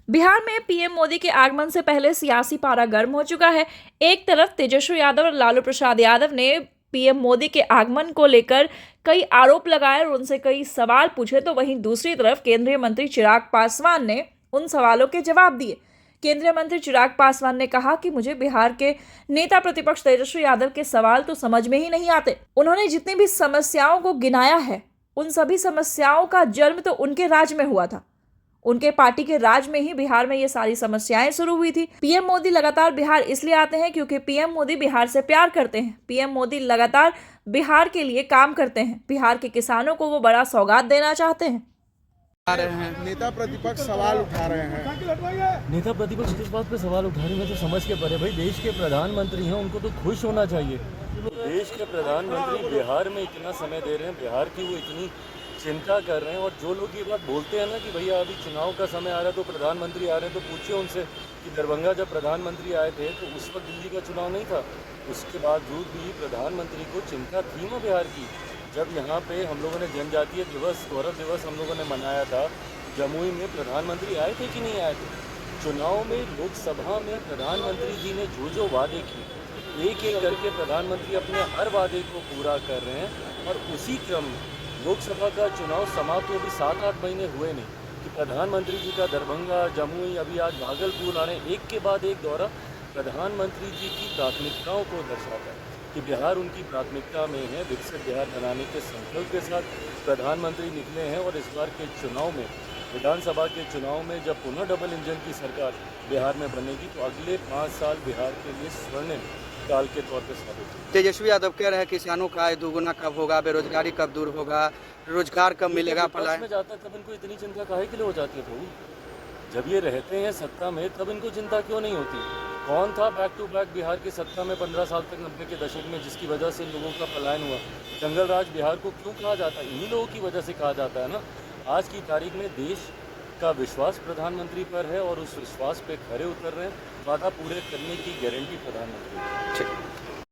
बिहार में पीएम मोदी के आगमन से पहले सियासी पारा गर्म हो चुका है। एक तरफ तेजस्वी यादव और लालू प्रसाद यादव ने पीएम मोदी के आगमन को लेकर कई आरोप लगाए और उनसे कई सवाल पूछे, तो वहीं दूसरी तरफ केंद्रीय मंत्री चिराग पासवान ने उन सवालों के जवाब दिए। केंद्रीय मंत्री चिराग पासवान ने कहा कि मुझे बिहार के नेता प्रतिपक्ष तेजस्वी यादव के सवाल तो समझ में ही नहीं आते। उन्होंने जितनी भी समस्याओं को गिनाया है, उन सभी समस्याओं का जन्म तो उनके राज में हुआ था। उनके पार्टी के राज में ही बिहार में ये सारी समस्याएं शुरू हुई थी। पीएम मोदी लगातार बिहार इसलिए आते हैं क्योंकि पीएम मोदी बिहार से प्यार करते हैं। पीएम मोदी लगातार बिहार के लिए काम करते हैं। बिहार के किसानों को वो बड़ा सौगात देना चाहते हैं। आ रहे हैं नेता प्रतिपक्ष सवाल उठा रहे हैं। नेता प्रतिपक्ष किस बात पे सवाल उठा रहे हैं तो समझ के परे। भाई देश के प्रधानमंत्री हैं, उनको तो खुश होना चाहिए। देश के प्रधानमंत्री बिहार में इतना समय दे रहे हैं, बिहार की वो इतनी चिंता कर रहे हैं। और जो लोग ये बात बोलते हैं ना कि भैया अभी चुनाव का समय आ रहा है तो प्रधानमंत्री आ रहे हैं, तो पूछिए उनसे कि दरभंगा जब प्रधानमंत्री आए थे तो उस वक्त दिल्ली का चुनाव नहीं था। उसके बावजूद भी प्रधानमंत्री को चिंता थी ना बिहार की। जब यहाँ पे हम लोगों ने जनजातीय दिवस, गौरव दिवस हम लोगों ने मनाया था, जमुई में प्रधानमंत्री आए थे कि नहीं आए थे? चुनाव में लोकसभा में प्रधानमंत्री जी ने जो वादे किए, एक एक करके प्रधानमंत्री अपने हर वादे को पूरा कर रहे हैं। और उसी क्रम में लोकसभा का चुनाव समाप्त हो भी 7-8 महीने हुए नहीं कि प्रधानमंत्री जी का दरभंगा, जमुई, अभी आज भागलपुर आने एक के बाद एक दौरा प्रधानमंत्री जी की प्राथमिकताओं को दर्शाता है कि बिहार उनकी प्राथमिकता में है। विकसित बिहार बनाने के संकल्प के साथ प्रधानमंत्री निकले हैं। और इस बार के चुनाव में, विधानसभा के चुनाव में जब पुनः डबल इंजन की सरकार बिहार में बनेगी तो अगले 5 साल बिहार के लिए स्वर्णिम काल के तौर पर साबित होंगे। तेजस्वी यादव कह रहे हैं किसानों का आय दोगुना कब होगा, बेरोजगारी कब दूर होगा, रोजगार कब मिलेगा। पलायन में जाता है तब इनको इतनी चिंता काहे के लिए हो जाती है प्रभु? जब ये रहते हैं सत्ता में तब इनको चिंता क्यों नहीं होती? कौन था बैक टू बैक बिहार की सत्ता में 15 साल तक 90 के दशक में, जिसकी वजह से लोगों का पलायन हुआ? जंगल राज बिहार को क्यों कहा जाता है? इन्हीं लोगों की वजह से कहा जाता है ना। आज की तारीख में देश का विश्वास प्रधानमंत्री पर है और उस विश्वास पे खरे उतर रहे हैं। वादा पूरे करने की गारंटी प्रधानमंत्री।